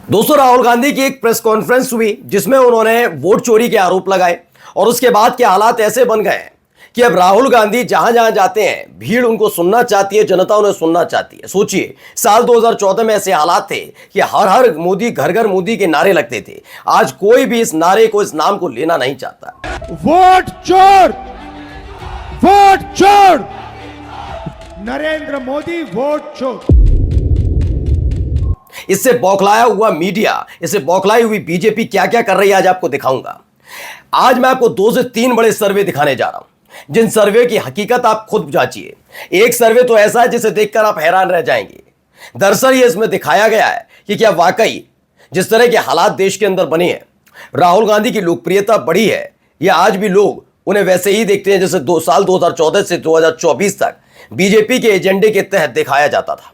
दोस्तों, राहुल गांधी की एक प्रेस कॉन्फ्रेंस हुई जिसमें उन्होंने वोट चोरी के आरोप लगाए और उसके बाद के हालात ऐसे बन गए हैं कि अब राहुल गांधी जहां जहां जाते हैं भीड़ उनको सुनना चाहती है, जनता उन्हें सुनना चाहती है। सोचिए, साल 2014 में ऐसे हालात थे कि हर हर मोदी, घर घर मोदी के नारे लगते थे। आज कोई भी इस नारे को, इस नाम को लेना नहीं चाहता। वोट चोर, वोट चोर, नरेंद्र मोदी वोट चोर। इससे बौखलाया हुआ मीडिया, इससे बौखलाई हुई बीजेपी क्या क्या कर रही है आज आपको दिखाऊंगा। आज मैं आपको 2 से 3 बड़े सर्वे दिखाने जा रहा हूं, जिन सर्वे की हकीकत आप खुद जांचिए। एक सर्वे तो ऐसा है जिसे देखकर आप हैरान रह जाएंगे। दरअसल ये इसमें दिखाया गया है कि क्या वाकई जिस तरह के हालात देश के अंदर बने हैं, राहुल गांधी की लोकप्रियता बढ़ी है या आज भी लोग उन्हें वैसे ही देखते हैं जैसे साल 2014 से 2024 तक बीजेपी के एजेंडे के तहत दिखाया जाता था।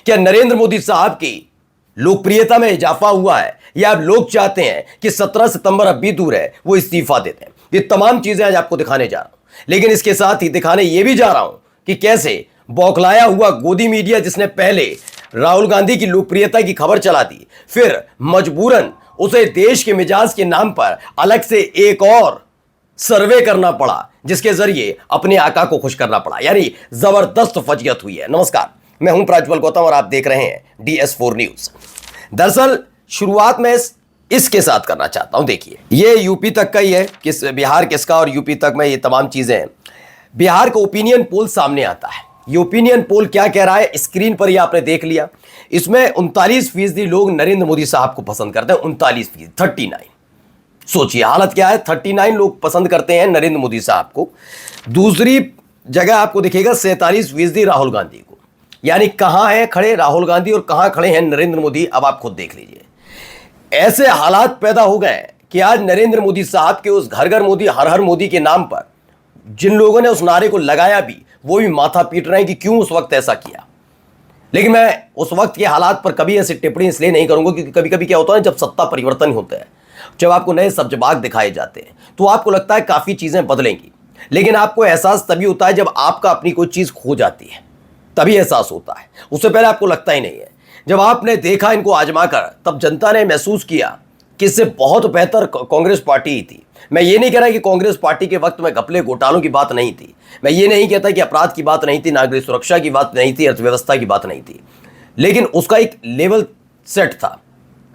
क्या नरेंद्र मोदी साहब की लोकप्रियता में इजाफा हुआ है या अब लोग चाहते हैं कि 17 सितंबर अब भी दूर है, वो इस्तीफा दे दें? ये तमाम चीजें आज आपको दिखाने जा रहा हूं, लेकिन इसके साथ ही दिखाने ये भी जा रहा हूं कि कैसे बौखलाया हुआ गोदी मीडिया, जिसने पहले राहुल गांधी की लोकप्रियता की खबर चला दी, फिर मजबूरन उसे देश के मिजाज के नाम पर अलग से एक और सर्वे करना पड़ा, जिसके जरिए अपने आका को खुश करना पड़ा। यानी जबरदस्त फजीयत हुई है। नमस्कार, मैं हूं प्रज्वल गौतम और आप देख रहे हैं DS4 न्यूज। दरअसल शुरुआत में इसके साथ करना चाहता हूं। देखिए, ये यूपी तक का ही है, किस बिहार किसका और यूपी तक में ये तमाम चीजें हैं। बिहार का ओपिनियन पोल सामने आता है। ये ओपिनियन पोल क्या कह रहा है स्क्रीन पर ही आपने देख लिया। इसमें 39% लोग नरेंद्र मोदी साहब को पसंद करते हैं। 39%, 39। सोचिए हालत क्या है। 39 लोग पसंद करते हैं नरेंद्र मोदी साहब को। दूसरी जगह आपको दिखेगा 47% राहुल गांधी को। यानी कहां है खड़े राहुल गांधी और कहां खड़े हैं नरेंद्र मोदी, अब आप खुद देख लीजिए। ऐसे हालात पैदा हो गए कि आज नरेंद्र मोदी साहब के उस घर घर मोदी, हर हर मोदी के नाम पर जिन लोगों ने उस नारे को लगाया भी, वो भी माथा पीट रहे हैं कि क्यों उस वक्त ऐसा किया। लेकिन मैं उस वक्त के हालात पर कभी ऐसी टिप्पणी इसलिए नहीं करूंगा क्योंकि कभी कभी क्या होता है, जब सत्ता परिवर्तन होता है, जब आपको नए सब्जबाग दिखाए जाते हैं, तो आपको लगता है काफी चीजें बदलेंगी। लेकिन आपको एहसास तभी होता है जब आपका अपनी कोई चीज खो जाती है, तभी एहसास होता है। उससे पहले आपको लगता ही नहीं है। जब आपने देखा इनको आजमा कर, तब जनता ने महसूस किया कि इससे बहुत बेहतर कांग्रेस पार्टी ही थी। मैं ये नहीं कह रहा कि कांग्रेस पार्टी के वक्त में घपले घोटालों की बात नहीं थी, मैं ये नहीं कहता कि अपराध की बात नहीं थी, नागरिक सुरक्षा की बात नहीं थी, अर्थव्यवस्था की बात नहीं थी, लेकिन उसका एक लेवल सेट था।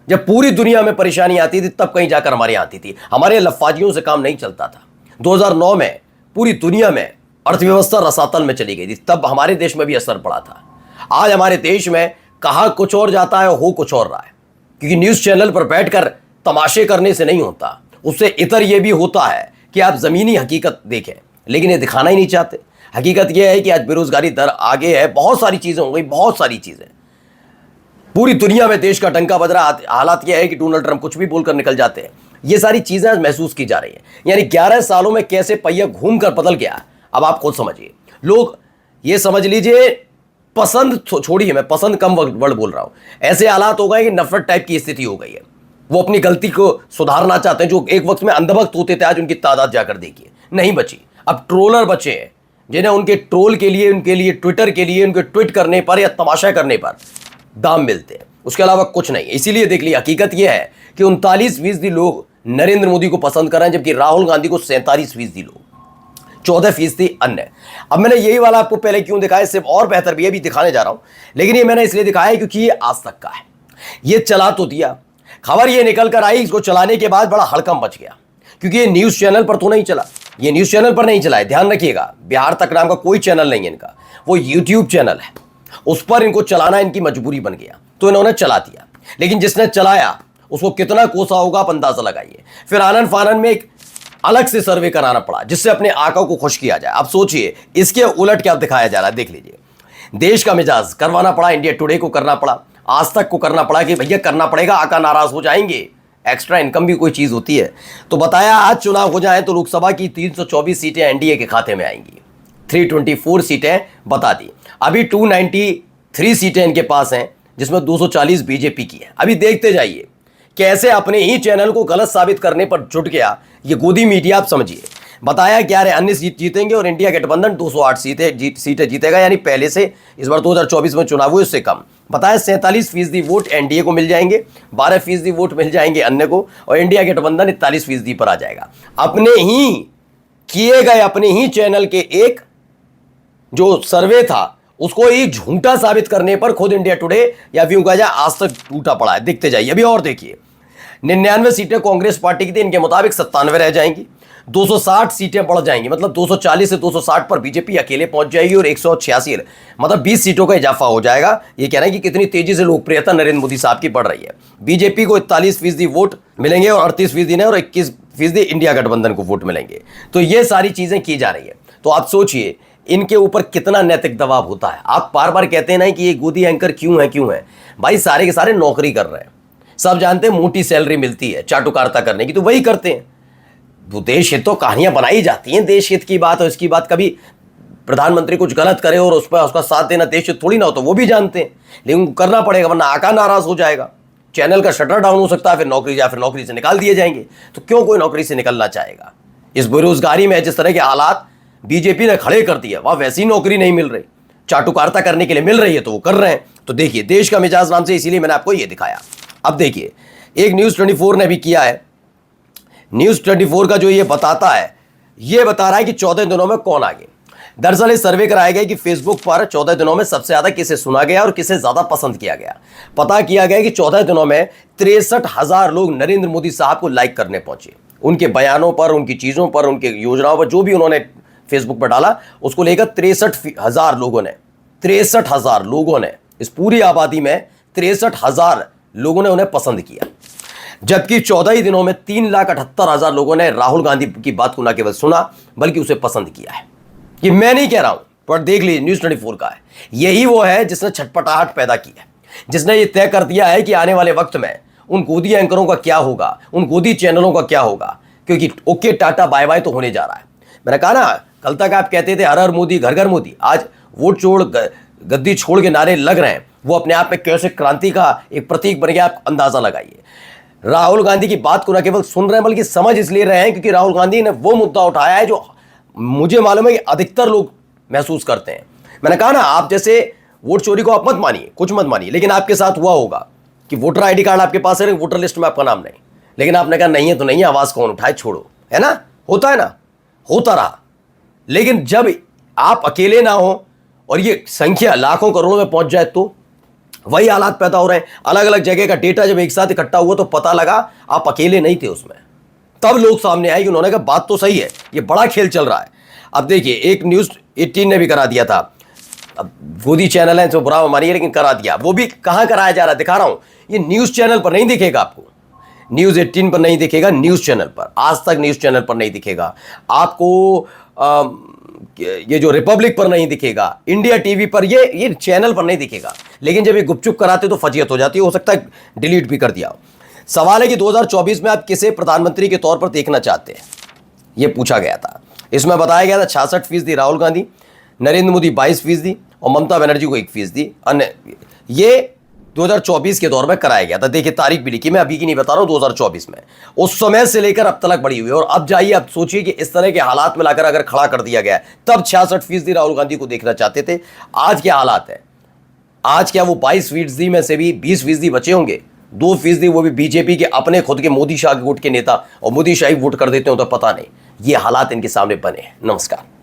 जब पूरी दुनिया में परेशानी आती थी तब कहीं जाकर हमारे यहाँ आती थी। हमारे लफाजियों से काम नहीं चलता था। 2009 में पूरी दुनिया में अर्थव्यवस्था रसातल में चली गई थी, तब हमारे देश में भी असर पड़ा था। आज हमारे देश में कहा कुछ और जाता है, हो कुछ और रहा है, क्योंकि न्यूज़ चैनल पर बैठकर तमाशे करने से नहीं होता, उससे इतर यह भी होता है कि आप ज़मीनी हकीकत देखें, लेकिन ये दिखाना ही नहीं चाहते। हकीकत यह है कि आज बेरोजगारी दर आगे है, बहुत सारी चीज़ें हो गई, बहुत सारी चीज़ें। पूरी दुनिया में देश का डंका बज रहा। हालात यह है कि डोनाल्ड ट्रंप कुछ भी बोलकर निकल जाते हैं। ये सारी चीज़ें आज महसूस की जा रही हैं। यानी 11 सालों में कैसे पहिया घूम कर बदल गया, अब आप खुद समझिए। लोग ये समझ लीजिए, पसंद छोड़िए, मैं पसंद कम वर्ड बोल रहा हूं। ऐसे हालात हो गए कि नफरत टाइप की स्थिति हो गई है। वो अपनी गलती को सुधारना चाहते हैं। जो एक वक्त में अंधभक्त होते थे, आज उनकी तादाद जाकर देखिए नहीं बची। अब ट्रोलर बचे हैं, जिन्हें उनके ट्रोल के लिए, उनके लिए ट्विटर के लिए, उनके ट्वीट करने पर या तमाशा करने पर दाम मिलते हैं, उसके अलावा कुछ नहीं। इसीलिए देख लीजिए, हकीकत यह है कि 39% लोग नरेंद्र मोदी को पसंद कर रहे हैं, जबकि राहुल गांधी को 47% लोग, 14% अन्य। अब मैंने यही वाला आपको पहले क्यों दिखाया, सिर्फ और बेहतर भी अभी दिखाने जा रहा हूं, लेकिन ये मैंने इसलिए दिखाया क्योंकि ये आज तक का है। ये चला तो दिया, खबर ये निकल कर आई, इसको चलाने के बाद बड़ा हड़कंप मच गया, क्योंकि ये न्यूज चैनल पर तो नहीं चला। ये न्यूज चैनल पर नहीं चला है, ध्यान रखिएगा। बिहार तक नाम का कोई चैनल नहीं है इनका, वो यूट्यूब चैनल है। उस पर इनको चलाना इनकी मजबूरी बन गया, तो इन्होंने चला दिया। लेकिन जिसने चलाया उसको कितना कोसा होगा आप अंदाजा लगाइए। फिर आनन फानन में एक अलग से सर्वे कराना पड़ा, जिससे अपने आका को खुश किया जाए। अब सोचिए इसके उलट क्या दिखाया जा रहा है, देख लीजिए। देश का मिजाज करवाना पड़ा, इंडिया टुडे को करना पड़ा, आज तक को करना पड़ा कि भैया करना पड़ेगा, आका नाराज हो जाएंगे। एक्स्ट्रा इनकम भी कोई चीज होती है। तो बताया आज चुनाव हो जाए तो लोकसभा की 324 सीटें एनडीए के खाते में आएंगी। 324 सीटें बता दी। अभी 293 सीटें इनके पास हैं, जिसमें 240 बीजेपी की है। अभी देखते जाइए कैसे अपने ही चैनल को गलत साबित करने पर जुट गया ये गोदी मीडिया। आप समझिए, बताया 11 अन्य सीट जीतेंगे और इंडिया गठबंधन 208 सीटें जीतेगा, यानी पहले से इस बार 2024 में चुनाव हुए उससे कम। बताया 47% वोट एनडीए को मिल जाएंगे, 12% वोट मिल जाएंगे अन्य को, और इंडिया गठबंधन 41% पर आ जाएगा। अपने ही किए गए अपने ही चैनल के एक जो सर्वे था उसको ही झूठा साबित करने पर खुद इंडिया टुडे या यूं कहा जाए आज तक टूटा पड़ा है। देखते जाइए। अभी और देखिए, 99 सीटें कांग्रेस पार्टी की थी, इनके मुताबिक 97 रह जाएंगी, 260 सीटें बढ़ जाएंगी, मतलब 240 से 260 पर बीजेपी अकेले पहुंच जाएगी और 186 मतलब 20 सीटों का इजाफा हो जाएगा। ये कह रहे हैं कि कितनी तेजी से लोकप्रियता नरेंद्र मोदी साहब की बढ़ रही है। बीजेपी को 41% वोट मिलेंगे और 38% ने और 21% इंडिया गठबंधन को वोट मिलेंगे। तो ये सारी चीजें की जा रही है। तो आप सोचिए इनके ऊपर कितना नैतिक दबाव होता है। आप बार बार कहते हैं ना कि ये गोदी एंकर क्यों है भाई, सारे के सारे नौकरी कर रहे हैं, सब जानते हैं मोटी सैलरी मिलती है चाटुकारिता करने की, तो वही करते हैं। वो देश हित तो कहानियां बनाई जाती हैं, देश हित की बात और इसकी बात, कभी प्रधानमंत्री कुछ गलत करे और उस पर उसका साथ देना देश हित थोड़ी ना हो, तो वो भी जानते हैं, लेकिन करना पड़ेगा वरना आका नाराज हो जाएगा, चैनल का शटर डाउन हो सकता है, फिर नौकरी से निकाल दिए जाएंगे। तो क्यों कोई नौकरी से निकलना चाहेगा? इस बेरोजगारी में जिस तरह के हालात बीजेपी ने खड़े कर दिया, वहां वैसी नौकरी नहीं मिल रही, चाटुकारिता करने के लिए मिल रही है तो वो कर रहे हैं। तो देखिए देश का मिजाज नाम से इसीलिए मैंने आपको ये दिखाया। अब देखिए एक न्यूज़ 24 ने भी किया है। न्यूज़ 24 का जो ये बताता है, ये बता रहा है कि 14 दिनों में कौन आगे। दरअसल इस सर्वे कराया गया कि फेसबुक पर 14 दिनों में सबसे ज्यादा किसे सुना गया और किसे ज्यादा पसंद किया गया। पता किया गया कि 14 दिनों में 63,000 लोग नरेंद्र मोदी साहब को लाइक करने पहुंचे, उनके बयानों पर, उनकी चीजों पर, उनके योजनाओं पर, जो भी उन्होंने फेसबुक पर डाला उसको लेकर 63,000 लोगों ने इस पूरी आबादी में 63,000 लोगों ने उन्हें पसंद किया। जबकि 14 ही दिनों में 3,78,000 लोगों ने राहुल गांधी की बात को न केवल सुना बल्कि उसे पसंद किया है। ये मैं नहीं कह रहा हूं, पर देख लीजिए न्यूज़ 24 का है। यही वो है जिसने छटपटाहट पैदा की है, जिसने ये तय कर दिया है कि आने वाले वक्त में उन गोदी एंकरों का क्या होगा, उन गोदी चैनलों का क्या होगा, क्योंकि ओके टाटा बाय बाय तो होने जा रहा है। मैंने कहा ना, कल तक आप कहते थे हर हर मोदी घर घर मोदी, आज वोट छोड़ गद्दी छोड़ के नारे लग रहे हैं। वो अपने आप में कैसे क्रांति का एक प्रतीक बन गया, आप अंदाजा लगाइए। राहुल गांधी की बात को न केवल सुन रहे हैं बल्कि समझ इसलिए रहे हैं क्योंकि राहुल गांधी ने वो मुद्दा उठाया है जो मुझे मालूम है कि अधिकतर लोग महसूस करते हैं। मैंने कहा ना, आप जैसे वोट चोरी को आप मत मानिए, कुछ मत मानिए, लेकिन आपके साथ हुआ होगा कि वोटर आईडी कार्ड आपके पास है, वोटर लिस्ट में आपका नाम नहीं, लेकिन आपने कहा नहीं है तो नहीं है, आवाज कौन उठाए, छोड़ो, है ना, होता है ना, होता रहा। लेकिन जब आप अकेले ना हो और ये संख्या लाखों करोड़ों में पहुंच जाए तो वही हालात पैदा हो रहे हैं। अलग अलग जगह का डेटा जब एक साथ इकट्ठा हुआ तो पता लगा आप अकेले नहीं थे उसमें। तब लोग सामने आए कि उन्होंने कहा बात तो सही है, ये बड़ा खेल चल रहा है। अब देखिए एक न्यूज़ 18 ने भी करा दिया था, अब गोदी चैनल है जो बुरा मानिए लेकिन करा दिया। वो भी कहां कराया जा रहा है दिखा रहा हूं, ये न्यूज़ चैनल पर नहीं दिखेगा आपको, न्यूज़ 18 पर नहीं दिखेगा, न्यूज़ चैनल पर, आज तक न्यूज़ चैनल पर नहीं दिखेगा आपको, ये जो रिपब्लिक पर नहीं दिखेगा, इंडिया टीवी पर, ये चैनल पर नहीं दिखेगा। लेकिन जब ये गुपचुप कराते तो फजीयत हो जाती है, हो सकता है डिलीट भी कर दिया हो। सवाल है कि 2024 में आप किसे प्रधानमंत्री के तौर पर देखना चाहते हैं, ये पूछा गया था। इसमें बताया गया था 66% राहुल गांधी, नरेंद्र मोदी 22% और ममता बनर्जी को 1%। अन्य ये 2024 के दौर में कराया गया था। देखिए तारीख भी लिखी, मैं अभी की नहीं बता रहा हूं, 2024 में, उस समय से लेकर अब तक बढ़ी हुई है। और अब जाइए, अब सोचिए कि इस तरह के हालात में लाकर अगर खड़ा कर दिया गया, तब 66% राहुल गांधी को देखना चाहते थे। आज क्या हालात है, आज क्या वो 22% में से भी 20% बचे होंगे, 2% वो भी बीजेपी के अपने खुद के मोदी शाह गुट के नेता, और मोदी शाही वोट कर देते हो तो पता नहीं। ये हालात इनके सामने बने हैं। नमस्कार।